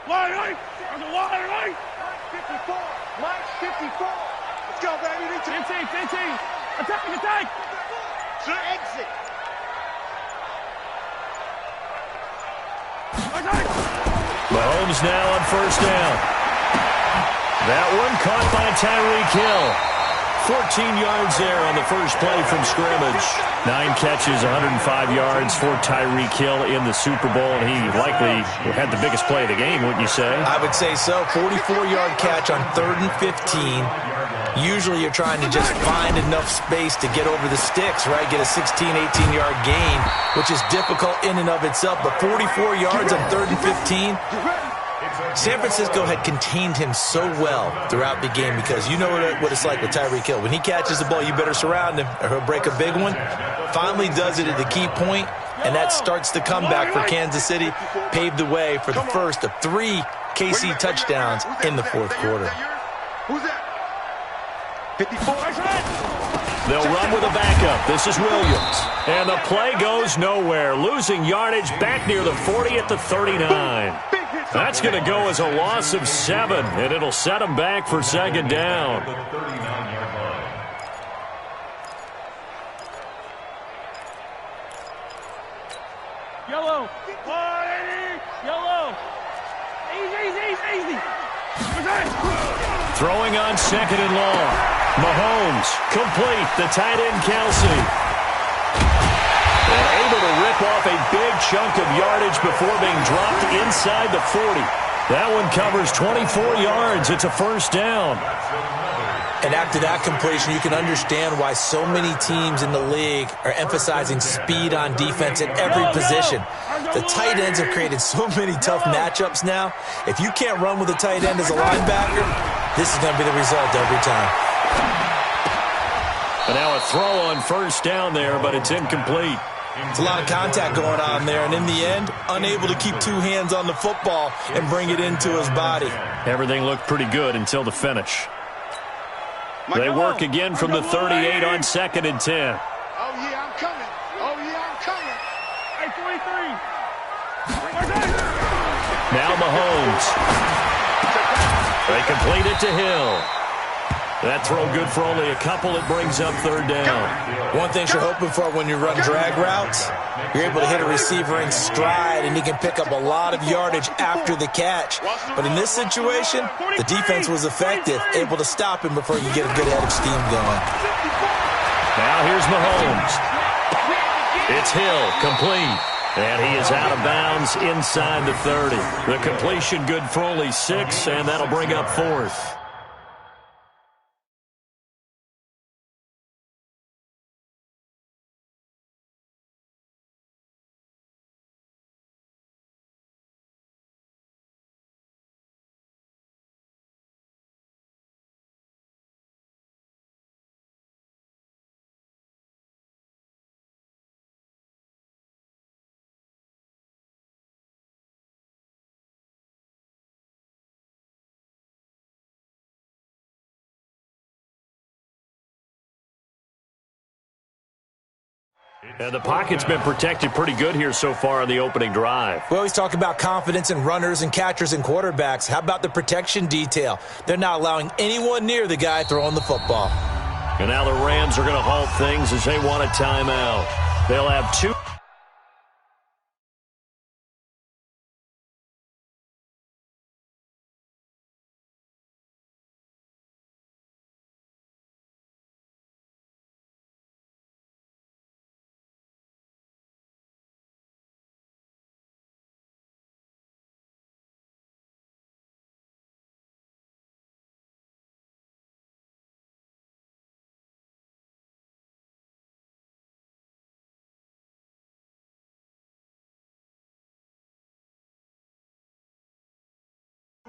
Wide right. There's a wide right. 54. Mike 54. Let's go, baby. 15. Attack. To exit. Mahomes now on first down. That one caught by Tyreek Hill. 14 yards there on the first play from scrimmage. 9 catches, 105 yards for Tyreek Hill in the Super Bowl, and he likely had the biggest play of the game, wouldn't you say? I would say so. 44-yard catch on 3rd and 15. Usually you're trying to just find enough space to get over the sticks, right? Get a 16, 18-yard gain, which is difficult in and of itself. But 44 yards on 3rd and 15. San Francisco had contained him so well throughout the game because you know what it's like with Tyreek Hill. When he catches the ball, you better surround him or he'll break a big one. Finally does it at the key point, and that starts the comeback for Kansas City. Paved the way for the first of 3 KC touchdowns in the 4th quarter. Who's that? 54. They'll run with a backup. This is Williams. And the play goes nowhere. Losing yardage back near the 40 at the 39. That's going to go as a loss of 7, and it'll set them back for 2nd down. Yellow. Yellow. Easy. Throwing on 2nd and long. Mahomes, complete. The tight end, Kelsey. And able to rip off a big chunk of yardage before being dropped inside the 40. That one covers 24 yards. It's a first down. And after that completion, you can understand why so many teams in the league are emphasizing speed on defense at every position. The tight ends have created so many tough matchups now. If you can't run with a tight end as a linebacker, this is going to be the result every time. And now a throw on first down there, but it's incomplete. It's a lot of contact going on there, and in the end, unable to keep 2 hands on the football and bring it into his body. Everything looked pretty good until the finish. They work again from the 38 on 2nd and 10. Oh, yeah, I'm coming. Hey, 23. Now Mahomes. They complete it to Hill. That throw good for only a couple. It brings up 3rd down. One thing you're hoping for when you run drag routes, you're able to hit a receiver in stride, and he can pick up a lot of yardage after the catch. But in this situation, the defense was effective, able to stop him before you get a good head of steam going. Now here's Mahomes. It's Hill, complete. And he is out of bounds inside the 30. The completion good for only 6, and that'll bring up 4th. And the pocket's been protected pretty good here so far on the opening drive. We always talk about confidence in runners and catchers and quarterbacks. How about the protection detail? They're not allowing anyone near the guy throwing the football. And now the Rams are going to halt things as they want a timeout. They'll have 2.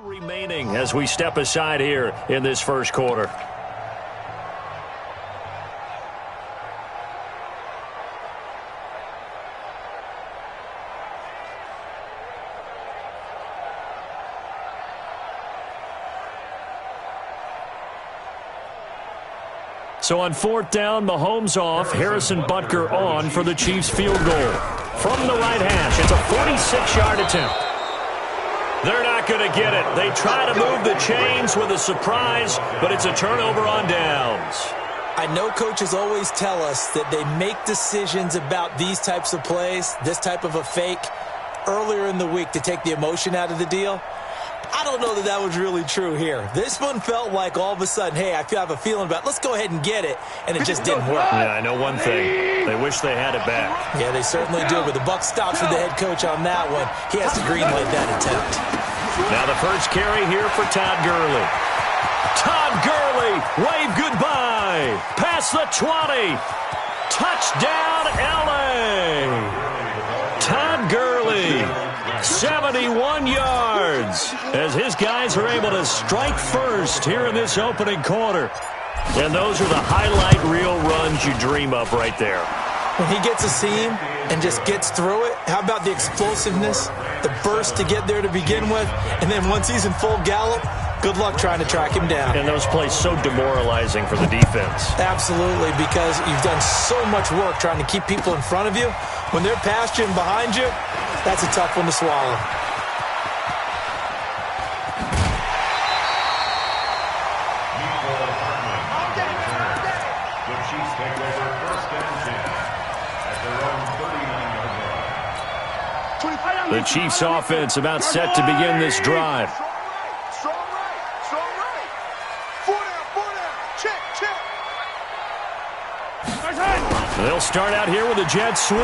Remaining as we step aside here in this first quarter. So on 4th down, Mahomes off, Harrison Butker on for the Chiefs field goal. From the right hash, it's a 46-yard attempt. They're not going to get it. They try to move the chains with a surprise, but it's a turnover on downs. I know coaches always tell us that they make decisions about these types of plays, this type of a fake, earlier in the week to take the emotion out of the deal. I don't know that that was really true here. This one felt like all of a sudden, hey, I have a feeling about it. Let's go ahead and get it, and it just didn't work. Yeah, I know one thing. They wish they had it back. Yeah, they certainly do, but the buck stops with the head coach on that one. He has to greenlight that attempt. Now the first carry here for Todd Gurley. Todd Gurley, wave goodbye. Past the 20. Touchdown, L.A. Todd Gurley, 71 yards, as his guys are able to strike first here in this opening quarter. And those are the highlight reel runs you dream of right there. When he gets a seam and just gets through it, how about the explosiveness, the burst to get there to begin with, and then once he's in full gallop, good luck trying to track him down. And those plays so demoralizing for the defense. Absolutely, because you've done so much work trying to keep people in front of you. When they're past you and behind you, that's a tough one to swallow. The Chiefs offense about set to begin this drive. Strong right. 4 down. Check. They'll start out here with a jet sweep.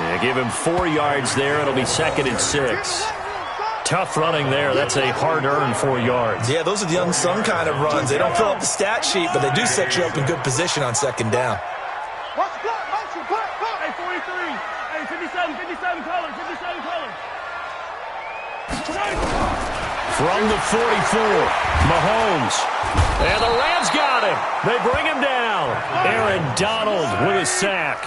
Yeah, give him 4 yards there. It'll be 2nd and 6. Tough running there. That's a hard-earned 4 yards. Yeah, those are the unsung kind of runs. They don't fill up the stat sheet, but they do set you up in good position on 2nd down. Watch the clock. Hey, 43. Hey, 57 colors. From the 44, Mahomes. And the Rams got him. They bring him down. Aaron Donald with a sack.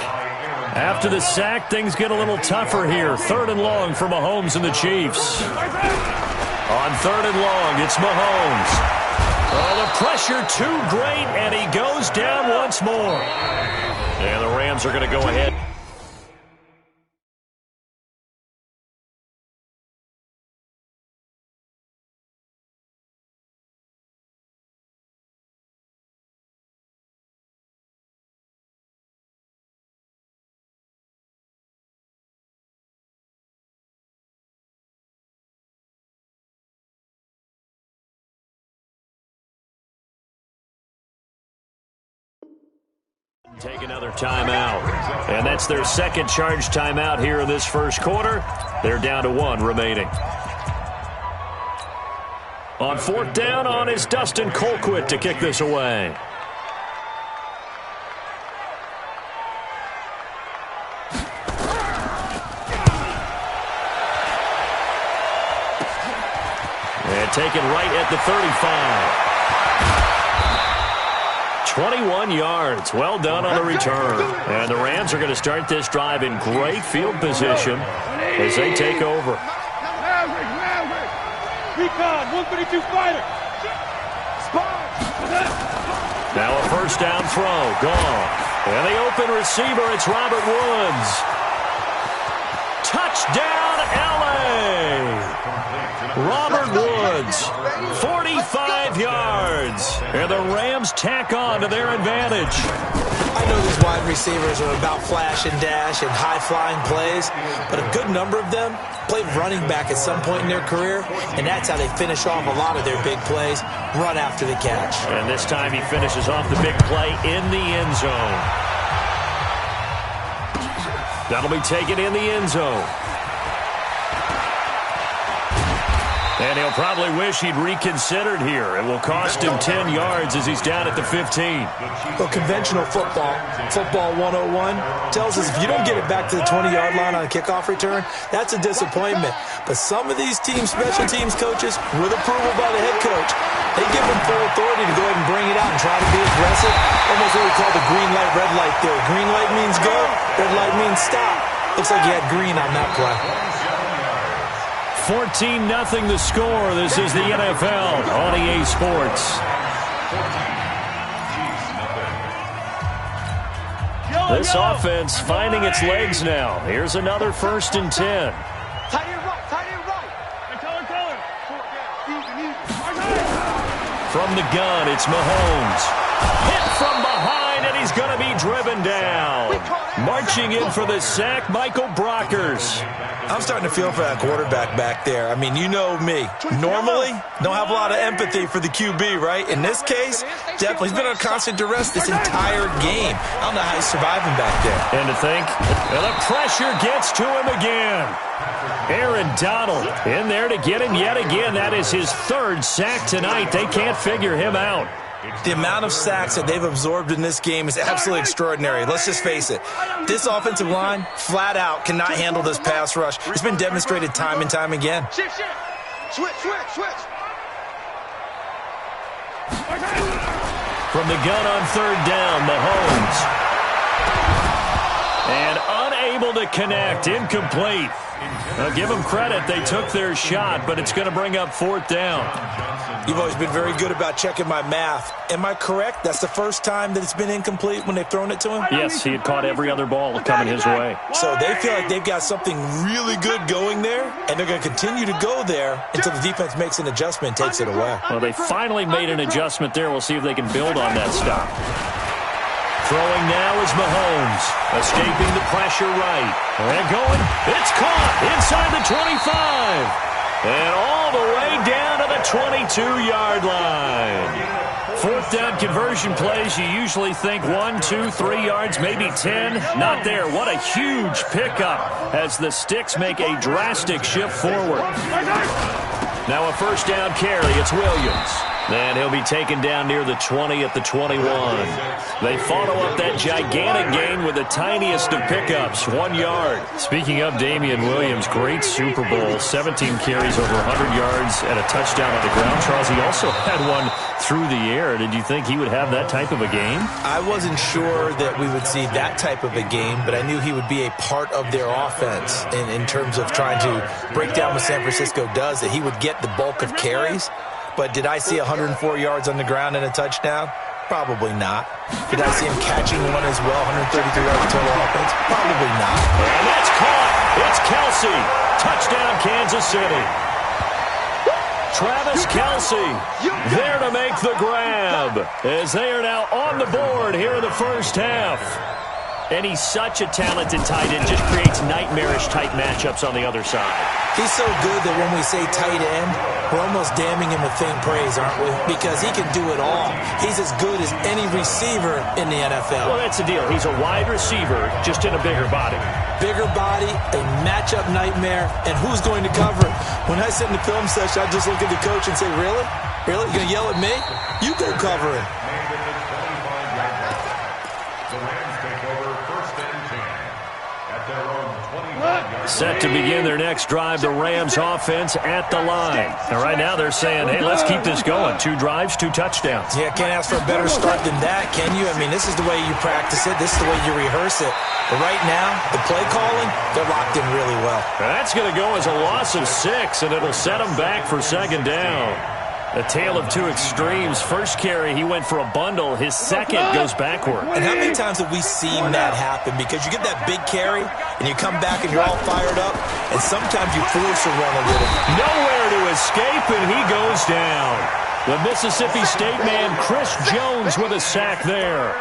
After the sack, things get a little tougher here. 3rd and long for Mahomes and the Chiefs. On 3rd and long, it's Mahomes. Oh, the pressure too great, and he goes down once more. And the Rams are going to go ahead. Take another timeout. And that's their 2nd charge timeout here in this first quarter. They're down to 1 remaining. On 4th down, on is Dustin Colquitt to kick this away. And taken right at the 35. 21 yards. Well done on the return. And the Rams are going to start this drive in great field position as they take over. Recon, 132 fighter. Now a 1st down throw. Gone. And the open receiver, it's Robert Woods. Touchdown, L.A. Robert Woods, 45 yards. And the Rams tack on to their advantage. I know these wide receivers are about flash and dash and high-flying plays, but a good number of them played running back at some point in their career, and that's how they finish off a lot of their big plays, run after the catch. And this time he finishes off the big play in the end zone. That'll be taken in the end zone. And he'll probably wish he'd reconsidered here. It will cost him 10 yards as he's down at the 15. Well, conventional football 101, tells us if you don't get it back to the 20-yard line on a kickoff return, that's a disappointment. But some of these special teams coaches, with approval by the head coach, they give them full authority to go ahead and bring it out and try to be aggressive. Almost what we call the green light, red light theory. Green light means go, red light means stop. Looks like he had green on that play. 14-0 the score. This is the NFL on EA Sports. Yo, This offense finding its legs now. Here's another 1st and 10. Tight end right, tight end right. From the gun, it's Mahomes. Hit from behind, and he's going to be driven down. Marching in for the sack, Michael Brockers. I'm starting to feel for that quarterback back there. I mean, you know me. Normally, don't have a lot of empathy for the QB, right? In this case, definitely. He's been on constant duress this entire game. I don't know how he's surviving back there. And to think, the pressure gets to him again. Aaron Donald in there to get him yet again. That is his 3rd sack tonight. They can't figure him out. The amount of sacks that they've absorbed in this game is absolutely extraordinary. Let's just face it. This offensive line, flat out, cannot handle this pass rush. It's been demonstrated time and time again. Shift. Switch. From the gun on 3rd down, Mahomes. And unable to connect, incomplete. Now, give them credit, they took their shot, but it's going to bring up 4th down. You've always been very good about checking my math. Am I correct? That's the first time that it's been incomplete when they've thrown it to him? Yes, he had caught every other ball coming his way. So they feel like they've got something really good going there, and they're going to continue to go there until the defense makes an adjustment and takes it away. Well, they finally made an adjustment there. We'll see if they can build on that stop. Throwing now is Mahomes, escaping the pressure right. And going, it's caught inside the 25. And all the way down to the 22-yard line. 4th down conversion plays, you usually think 1, 2, 3 yards, maybe 10. Not there. What a huge pickup as the Sticks make a drastic shift forward. Now a 1st down carry. It's Williams. And he'll be taken down near the 20 at the 21. They follow up that gigantic gain with the tiniest of pickups, 1 yard. Speaking of Damian Williams, great Super Bowl, 17 carries over 100 yards and a touchdown on the ground. Charles, he also had one through the air. Did you think he would have that type of a game? I wasn't sure that we would see that type of a game, but I knew he would be a part of their offense in terms of trying to break down what San Francisco does, that he would get the bulk of carries. But did I see 104 yards on the ground and a touchdown? Probably not. Did I see him catching one as well, 133 yards total offense? Probably not. And that's caught. It's Kelsey. Touchdown, Kansas City. Travis Kelsey there to make the grab as they are now on the board here in the 1st half. And he's such a talented tight end, just creates nightmarish-type matchups on the other side. He's so good that when we say tight end, we're almost damning him with faint praise, aren't we? Because he can do it all. He's as good as any receiver in the NFL. Well, that's the deal. He's a wide receiver, just in a bigger body. Bigger body, a matchup nightmare, and who's going to cover it? When I sit in the film session, I just look at the coach and say, really? Really? You're going to yell at me? You go cover it. Set to begin their next drive, the Rams offense at the line. And right now they're saying, hey, let's keep this going. 2 drives, 2 touchdowns. Yeah, can't ask for a better start than that, can you? I mean, this is the way you practice it. This is the way you rehearse it. But right now, the play calling, they're locked in really well. And that's going to go as a loss of 6, and it'll set them back for 2nd down. A tale of 2 extremes. First carry, he went for a bundle. His second goes backward. And how many times have we seen that happen? Because you get that big carry, and you come back and you're all fired up, and sometimes you force a run a little. Nowhere to escape, and he goes down. The Mississippi State man, Chris Jones, with a sack there.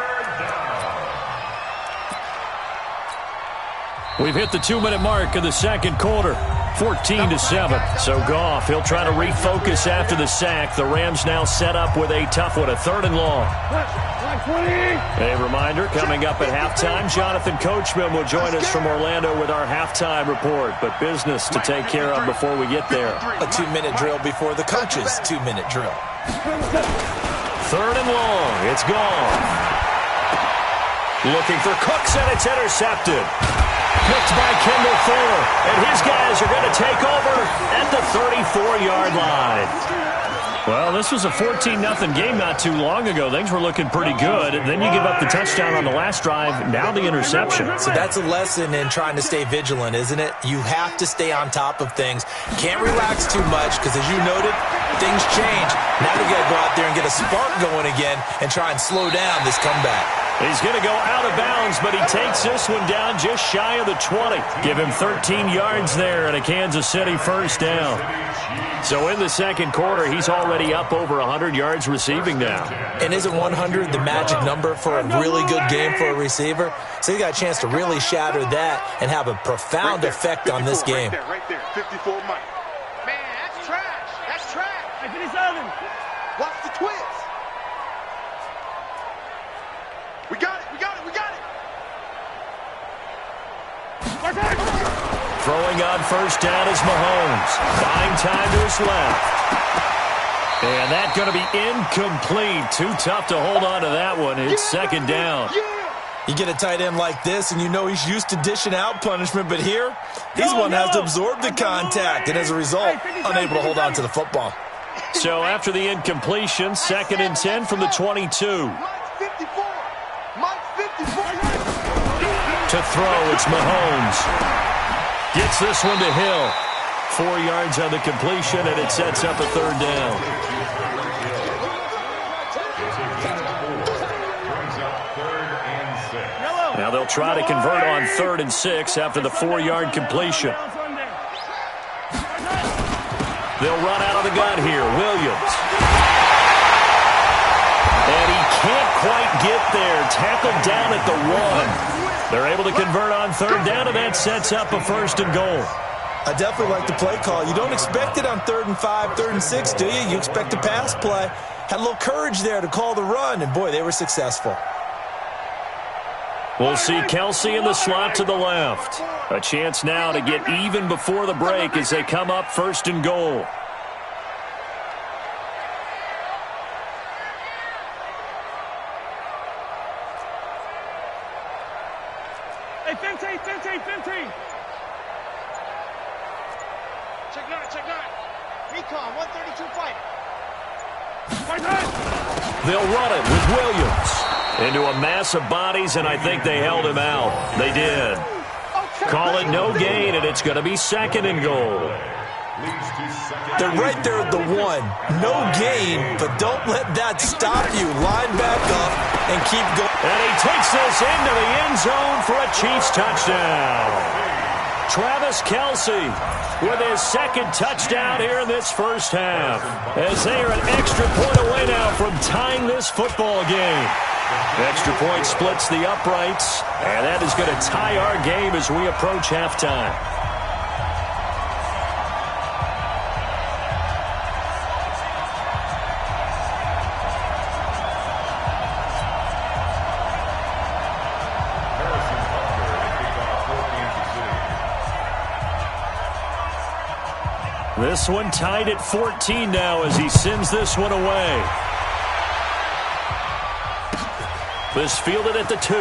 We've hit the 2-minute mark of the 2nd quarter. 14-7. So Goff, he'll try to refocus after the sack. The Rams now set up with a tough one, a 3rd and long. A reminder, coming up at halftime, Jonathan Coachman will join us from Orlando with our halftime report. But business to take care of before we get there. A 2-minute drill before the coach's 2-minute drill. 3rd and long. It's Goff. Looking for Cooks, and it's intercepted. Picked by Kendall Fuller, and his guys are going to take over at the 34-yard line. Well, this was a 14-0 game not too long ago. Things were looking pretty good. Then you give up the touchdown on the last drive, now the interception. So that's a lesson in trying to stay vigilant, isn't it? You have to stay on top of things. Can't relax too much because, as you noted, things change. Now you got to go out there and get a spark going again and try and slow down this comeback. He's going to go out of bounds, but he takes this one down just shy of the 20. Give him 13 yards there and a Kansas City first down. So in the second quarter, he's already up over 100 yards receiving now. And isn't 100 the magic number for a really good game for a receiver? So he got a chance to really shatter that and have a profound effect on this game. Right there, 54 Mike. Man, that's trash. That's trash. Hey, 57. Watch the twist. We got it. We got it. We got it. Throwing on first down is Mahomes. Buying time to his left. And that's going to be incomplete. Too tough to hold on to that one. It's second down. You get a tight end like this, and you know he's used to dishing out punishment, but here, he's one that has to absorb the contact, and as a result, unable to hold on to the football. So after the incompletion, 2nd and 10 from the 22. To throw, it's Mahomes. Gets this one to Hill. 4 yards on the completion, and it sets up a third down. Now they'll try to convert on 3rd and 6 after the 4-yard completion. They'll run out of the gun here. Williams. And he can't quite get there. Tackled down at the 1. They're able to convert on 3rd down, and that sets up a 1st and goal. I definitely like the play call. You don't expect it on 3rd and 5, 3rd and 6, do you? You expect a pass play. Had a little courage there to call the run, and boy, they were successful. We'll see Kelsey in the slot to the left. A chance now to get even before the break as they come up 1st and goal. Hey, 15. Check 9. Recon, 132 fighter. They'll run it with Williams into a mass of bodies, and I think they held him out. They did. Call it no gain, and it's going to be 2nd and goal. They're right there at the 1. No gain, but don't let that stop you. Line back up and keep going. And he takes this into the end zone for a Chiefs touchdown. Travis Kelce with his 2nd touchdown here in this first half, as they are an extra point away now from tying this football game. Extra point splits the uprights, and that is going to tie our game as we approach halftime. This one tied at 14 now as he sends this one away. This fielded at the 2.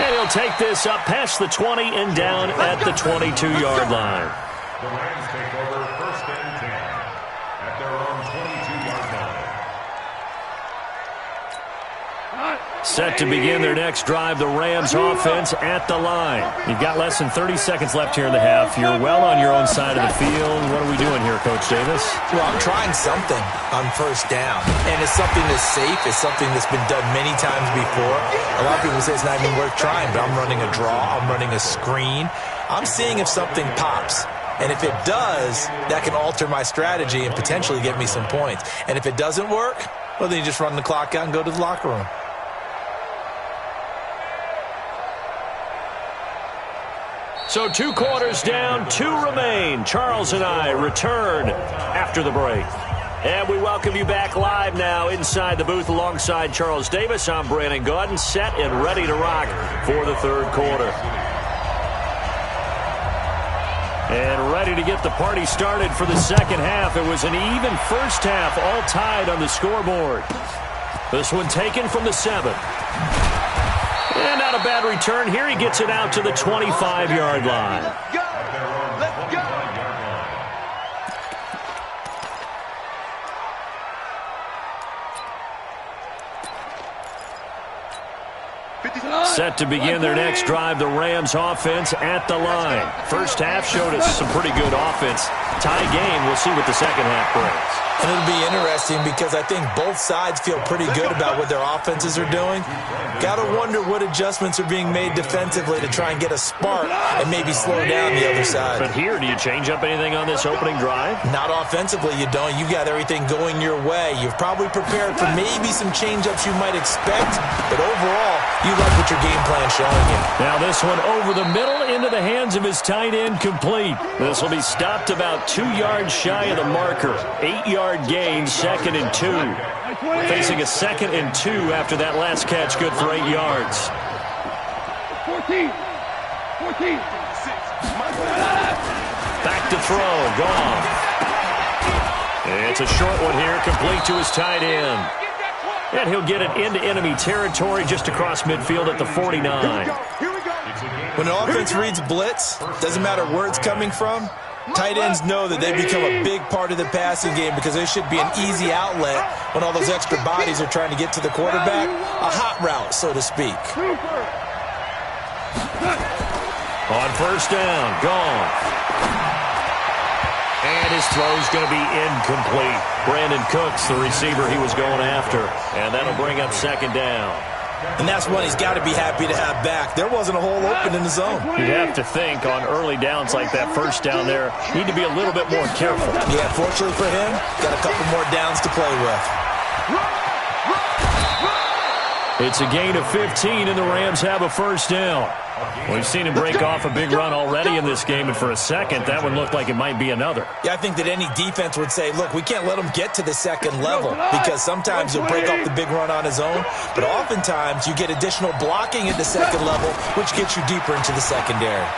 And he'll take this up past the 20 and down at the 22-yard line. The Rams take over 1st and 10 at their own 22-yard line. Set to begin their next drive, the Rams offense at the line. You've got less than 30 seconds left here in the half. You're well on your own side of the field. What are we doing here, Coach Davis? Well, I'm trying something on 1st down, and it's something that's safe. It's something that's been done many times before. A lot of people say it's not even worth trying, but I'm running a draw. I'm running a screen. I'm seeing if something pops. And if it does, that can alter my strategy and potentially get me some points. And if it doesn't work, well, then you just run the clock out and go to the locker room. So 2 quarters down, 2 remain. Charles and I return after the break. And we welcome you back live now inside the booth alongside Charles Davis. I'm Brandon Gaudin, set and ready to rock for the 3rd quarter. And ready to get the party started for the 2nd half. It was an even first half, all tied on the scoreboard. This one taken from the 7. And not a bad return here. He gets it out to the 25-yard line. Let's go. 15. Set to begin their next drive, the Rams offense at the line. First half showed us some pretty good offense. Tie game, we'll see what the second half brings. And it'll be interesting because I think both sides feel pretty good about what their offenses are doing. Got to wonder what adjustments are being made defensively to try and get a spark and maybe slow down the other side. But here, do you change up anything on this opening drive? Not offensively, you don't. You've got everything going your way. You've probably prepared for maybe some change-ups you might expect, but overall, you like what your game plan's showing you. Now this one over the middle into the hands of his tight end, complete. This will be stopped about 2 yards shy of the marker. 8-yard gain, 2nd and 2. Facing a 2nd and 2 after that last catch, good for 8 yards. 14. Back to throw, gone. It's a short one here, complete to his tight end. And he'll get it into enemy territory just across midfield at the 49. When an offense reads blitz, doesn't matter where it's coming from, tight ends know that they become a big part of the passing game because they should be an easy outlet when all those extra bodies are trying to get to the quarterback. A hot route, so to speak. On first down, gone. And his throw's going to be incomplete. Brandon Cooks, the receiver he was going after. And that'll bring up 2nd down. And that's one he's got to be happy to have back. There wasn't a hole open in the zone. You'd have to think on early downs like that first down there, need to be a little bit more careful. Yeah, fortunately for him, got a couple more downs to play with. It's a gain of 15, and the Rams have a first down. We've seen him break off a big run already in this game, and for a second, that one looked like it might be another. Yeah, I think that any defense would say, look, we can't let him get to the second level because sometimes he'll break off the big run on his own, but oftentimes you get additional blocking at the second level, which gets you deeper into the secondary.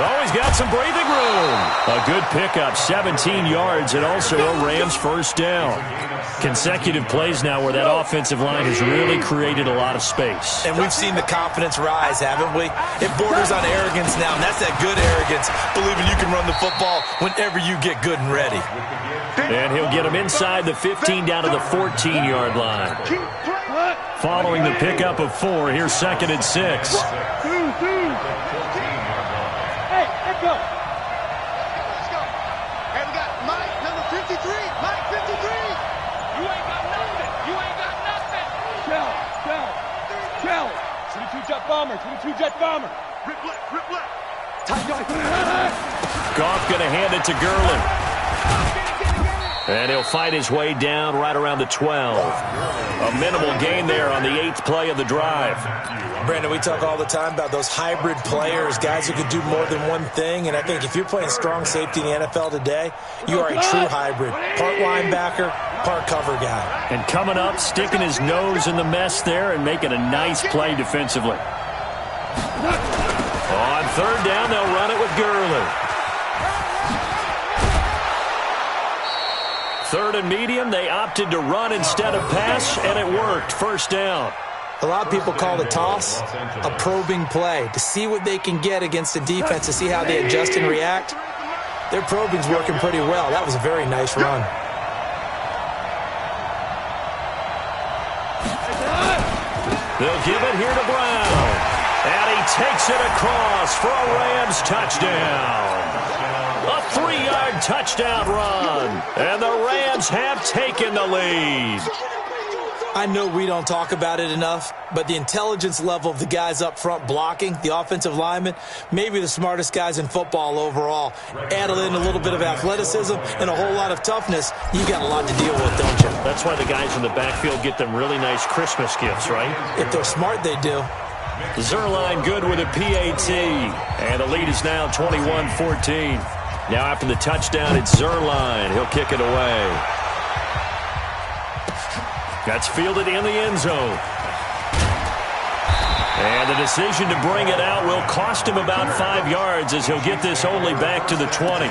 Oh, he's got some breathing room. A good pickup, 17 yards, and also a Rams first down. Consecutive plays now where that offensive line has really created a lot of space. And we've seen the confidence rise, haven't we? It borders on arrogance now, and that's that good arrogance, believing you can run the football whenever you get good and ready. And he'll get him inside the 15 down to the 14-yard line. Following the pickup of 4, here's 2nd and 6. Hey, let's go. Let's go. Hey, we got Mike, number 53. Mike, 53. You ain't got nothing. You ain't got nothing. Shell. 22-jet bomber. 22-jet bomber. Rip left. Tight guy. Goff going to hand it to Gurley. And he'll fight his way down right around the 12. A minimal gain there on the 8th play of the drive. Brandon, we talk all the time about those hybrid players, guys who can do more than one thing, and I think if you're playing strong safety in the NFL today, you are a true hybrid. Part linebacker, part cover guy. And coming up, sticking his nose in the mess there and making a nice play defensively. On 3rd down, they'll run it with Gurley. 3rd and medium, they opted to run instead of pass, and it worked. First down. A lot of people call the toss a probing play, to see what they can get against the defense, to see how they adjust and react. Their probing's working pretty well. That was a very nice run. They'll give it here to Brown. And he takes it across for a Rams touchdown. A 3-yard touchdown run. And the Rams have taken the lead. I know we don't talk about it enough, but the intelligence level of the guys up front blocking, the offensive linemen, maybe the smartest guys in football overall. Add in a little bit of athleticism and a whole lot of toughness, you got a lot to deal with, don't you? That's why the guys in the backfield get them really nice Christmas gifts, right? If they're smart, they do. Zerline good with a PAT. And the lead is now 21-14. Now after the touchdown, it's Zerline. He'll kick it away. That's fielded in the end zone. And the decision to bring it out will cost him about 5 yards as he'll get this only back to the 20.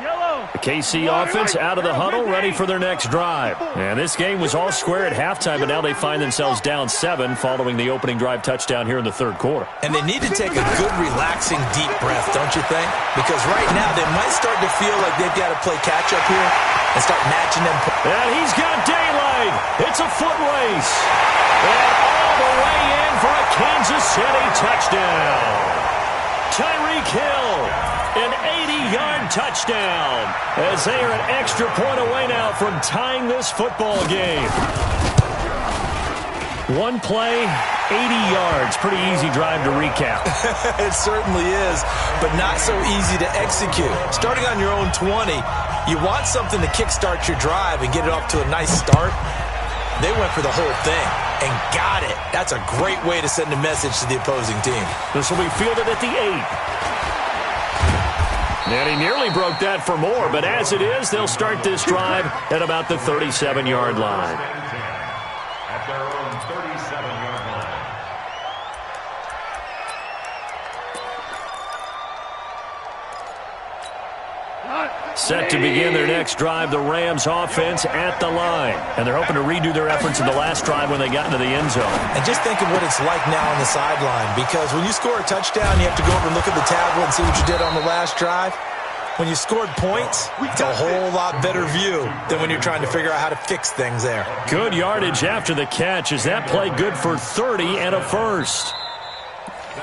The KC offense out of the huddle, ready for their next drive. And this game was all square at halftime, but now they find themselves down 7 following the opening drive touchdown here in the third quarter. And they need to take a good, relaxing, deep breath, don't you think? Because right now they might start to feel like they've got to play catch-up here and start matching them. And he's got daylight. It's a foot race. And all the way in for a Kansas City touchdown. Tyreek Hill, an 80-yard touchdown, as they are an extra point away now from tying this football game. One play, 80 yards. Pretty easy drive to recap. It certainly is, but not so easy to execute. Starting on your own 20, you want something to kickstart your drive and get it off to a nice start. They went for the whole thing and got it. That's a great way to send a message to the opposing team. This will be fielded at the 8. And he nearly broke that for more, but as it is, they'll start this drive at about the 37-yard line. At their own 37-yard line. Set to begin their next drive, the Rams offense at the line. And they're hoping to redo their efforts in the last drive when they got into the end zone. And just think of what it's like now on the sideline, because when you score a touchdown, you have to go over and look at the tablet and see what you did on the last drive. When you scored points, it's a whole lot better view than when you're trying to figure out how to fix things there. Good yardage after the catch. Is that play good for 30 and a first?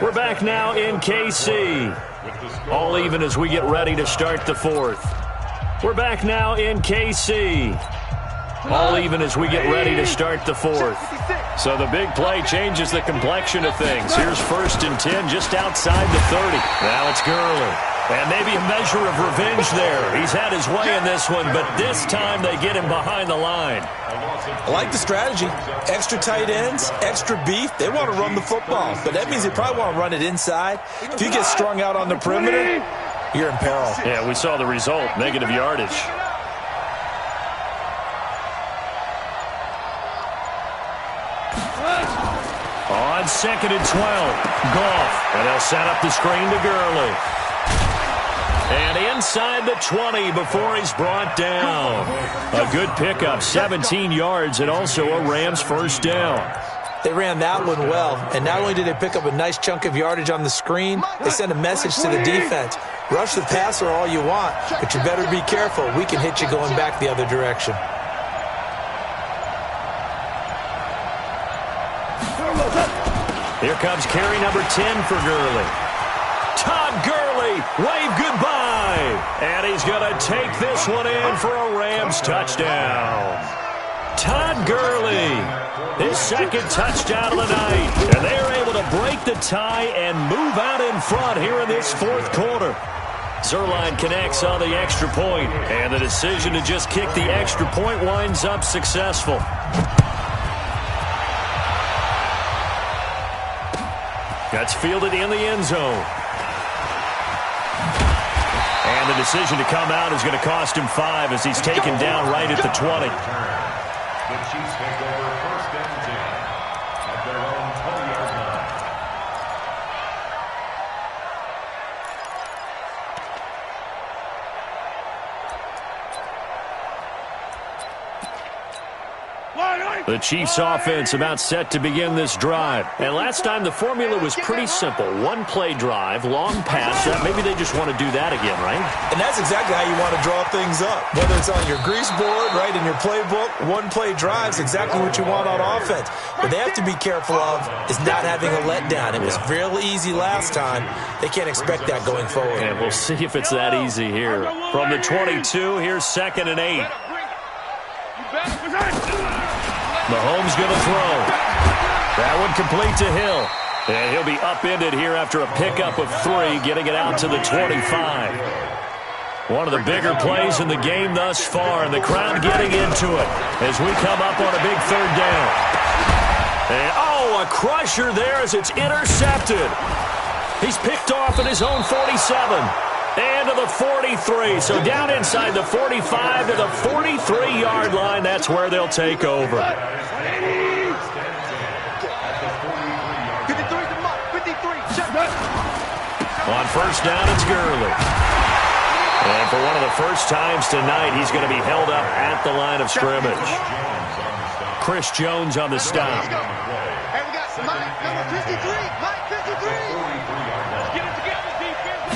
We're back now in KC. All even as we get ready to start the fourth. We're back now in KC. All even as we get ready to start the fourth. So the big play changes the complexion of things. Here's 1st and 10 just outside the 30. Now it's Gurley. And maybe a measure of revenge there. He's had his way in this one, but this time they get him behind the line. I like the strategy. Extra tight ends, extra beef. They want to run the football, but that means they probably want to run it inside. If you get strung out on the perimeter, you're in peril. Yeah, we saw the result, negative yardage. On 2nd and 12, Goff, and they'll set up the screen to Gurley. And inside the 20 before he's brought down. A good pickup, 17 yards, and also a Rams first down. They ran that one well, and not only did they pick up a nice chunk of yardage on the screen, they sent a message to the defense. Rush the passer all you want, but you better be careful. We can hit you going back the other direction. Here comes carry number 10 for Gurley. Todd Gurley, wave goodbye. And he's going to take this one in for a Rams touchdown. Todd Gurley, his second touchdown of the night. And they are able to break the tie and move out in front here in this fourth quarter. Zerline connects on the extra point, and the decision to just kick the extra point winds up successful. That's fielded in the end zone. And the decision to come out is going to cost him 5 as he's taken down right at the 20. The Chiefs take over 1st and 10 at their own 20-yard line. The Chiefs offense about set to begin this drive. And last time the formula was pretty simple. One play drive, long pass. Maybe they just want to do that again, right? And that's exactly how you want to draw things up. Whether it's on your grease board, right, in your playbook, one play drive is exactly what you want on offense. What they have to be careful of is not having a letdown. It was real easy last time. They can't expect that going forward. And we'll see if it's that easy here. From the 22, here's 2nd and 8. Mahomes going to throw. That one complete to Hill. And he'll be upended here after a pickup of 3, getting it out to the 25. One of the bigger plays in the game thus far, and the crowd getting into it as we come up on a big 3rd down. And, a crusher there as it's intercepted. He's picked off at his own 47. And to the 43. So down inside the 45 to the 43-yard line. That's where they'll take over. On 1st down, it's Gurley. And for one of the first times tonight, he's going to be held up at the line of scrimmage. Chris Jones on the stop. And we got Mike, number 53. Mike, 53. Let's get it together, defense.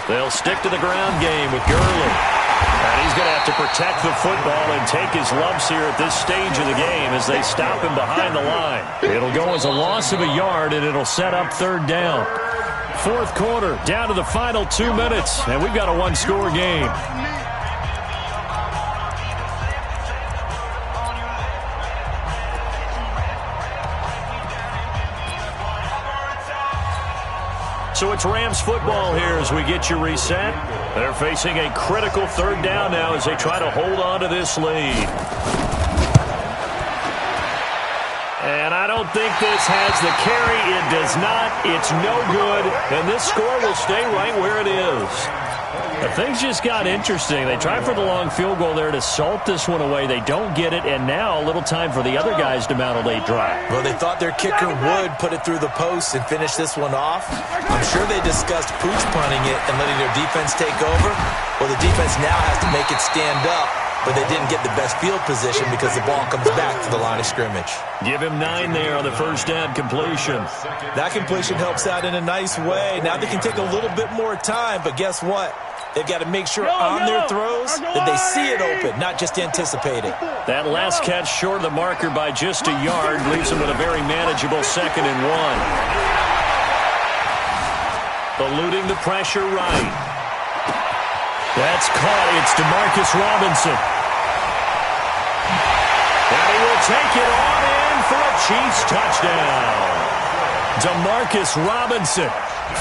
They'll stick to the ground game with Gurley. And he's going to have to protect the football and take his lumps here at this stage of the game as they stop him behind the line. It'll go as a loss of a yard, and it'll set up third down. Fourth quarter, down to the final 2 minutes, and we've got a one-score game. So it's Rams football here as we get you reset. They're facing a critical third down now as they try to hold on to this lead. And I don't think this has the carry. It does not. It's no good. And this score will stay right where it is. But things just got interesting. They tried for the long field goal there to salt this one away. They don't get it, and now a little time for the other guys to mount a late drive. Well, they thought their kicker would put it through the post and finish this one off. I'm sure they discussed pooch punting it and letting their defense take over. Well, the defense now has to make it stand up, but they didn't get the best field position because the ball comes back to the line of scrimmage. Give him 9 there on the first down completion. That completion helps out in a nice way. Now they can take a little bit more time, but guess what? They've got to make sure on their throws that they see it open, not just anticipate it. That last catch short of the marker by just a yard leaves them with a very manageable 2nd and 1. Eluding the pressure right. That's caught. It's DeMarcus Robinson. And he will take it on in for a Chiefs touchdown. DeMarcus Robinson,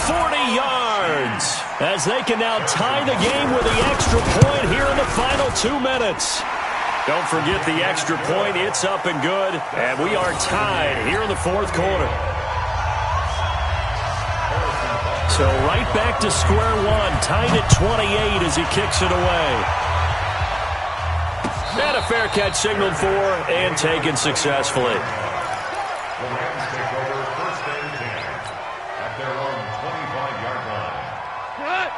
40 yards, as they can now tie the game with the extra point here in the final 2 minutes. Don't forget the extra point. It's up and good, and we are tied here in the fourth quarter. So right back to square one, tied at 28 as he kicks it away. And a fair catch signaled for and taken successfully. The Rams take over first and 10 at their own 25-yard line.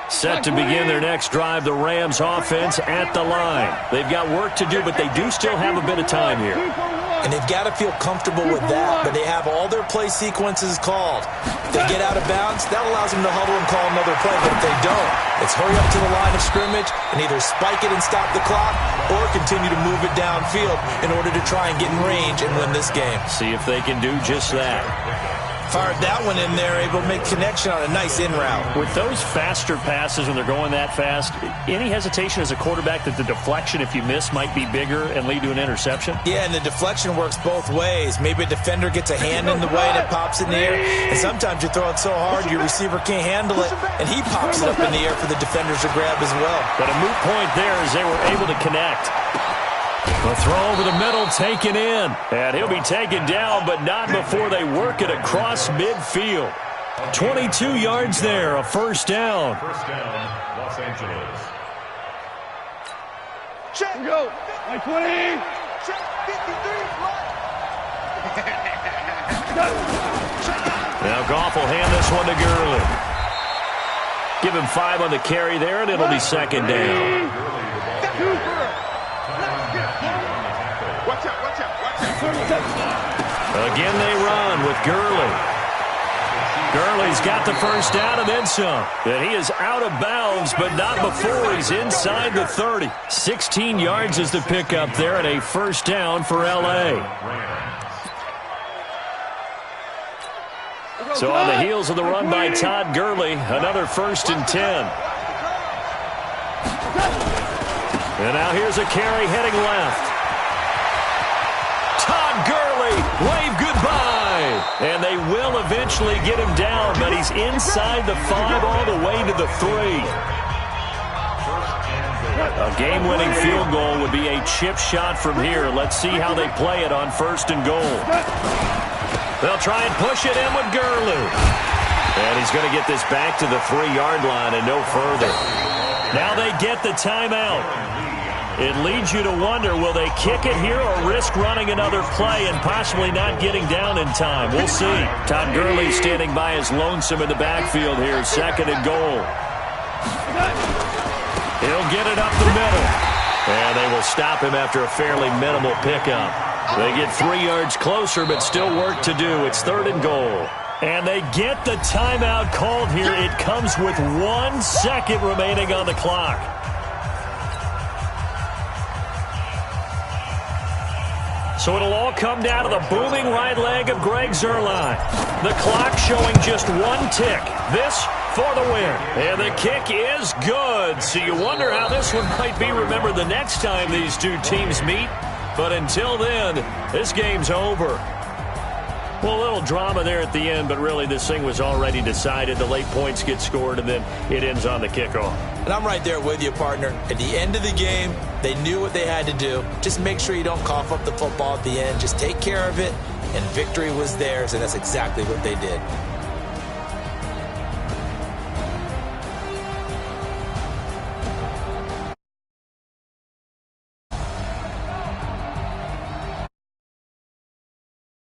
Set to begin their next drive, the Rams offense at the line. They've got work to do, but they do still have a bit of time here. And they've got to feel comfortable with that, but they have all their play sequences called. If they get out of bounds, that allows them to huddle and call another play, but if they don't, it's hurry up to the line of scrimmage and either spike it and stop the clock or continue to move it downfield in order to try and get in range and win this game. See if they can do just that. Fired that one in there, able to make connection on a nice in route. With those faster passes when they're going that fast, any hesitation as a quarterback that the deflection, if you miss, might be bigger and lead to an interception? Yeah, and the deflection works both ways. Maybe a defender gets a hand in the way and it pops in the air, and sometimes you throw it so hard your receiver can't handle it, and he pops it up in the air for the defenders to grab as well. But a moot point there as they were able to connect. The throw over the middle taken in. And he'll be taken down, but not before they work it across midfield. 22 yards there, a first down. First down, Los Angeles. Check. Go. 20. Check. 53. Now Goff will hand this one to Gurley. Give him 5 on the carry there, and it'll be second down. Again they run with Gurley. Gurley's got the first down and then some. And he is out of bounds, but not before he's inside the 30. 16 yards is the pickup there, and a first down for L.A. So on the heels of the run by Todd Gurley, another 1st and 10. And now here's a carry heading left. Todd Gurley, wave goodbye. And they will eventually get him down, but he's inside the 5 all the way to the 3. A game-winning field goal would be a chip shot from here. Let's see how they play it on 1st and goal. They'll try and push it in with Gurley. And he's going to get this back to the 3-yard line and no further. Now they get the timeout. It leads you to wonder, will they kick it here or risk running another play and possibly not getting down in time? We'll see. Todd Gurley standing by his lonesome in the backfield here, 2nd and goal. He'll get it up the middle. And they will stop him after a fairly minimal pickup. They get 3 yards closer, but still work to do. It's 3rd and goal. And they get the timeout called here. It comes with 1 second remaining on the clock. So it'll all come down to the booming right leg of Greg Zuerlein. The clock showing just 1 tick. This for the win. And the kick is good. So you wonder how this one might be remembered the next time these two teams meet. But until then, this game's over. Well, a little drama there at the end, but really this thing was already decided. The late points get scored, and then it ends on the kickoff. And I'm right there with you, partner. At the end of the game, they knew what they had to do. Just make sure you don't cough up the football at the end. Just take care of it, and victory was theirs, and that's exactly what they did.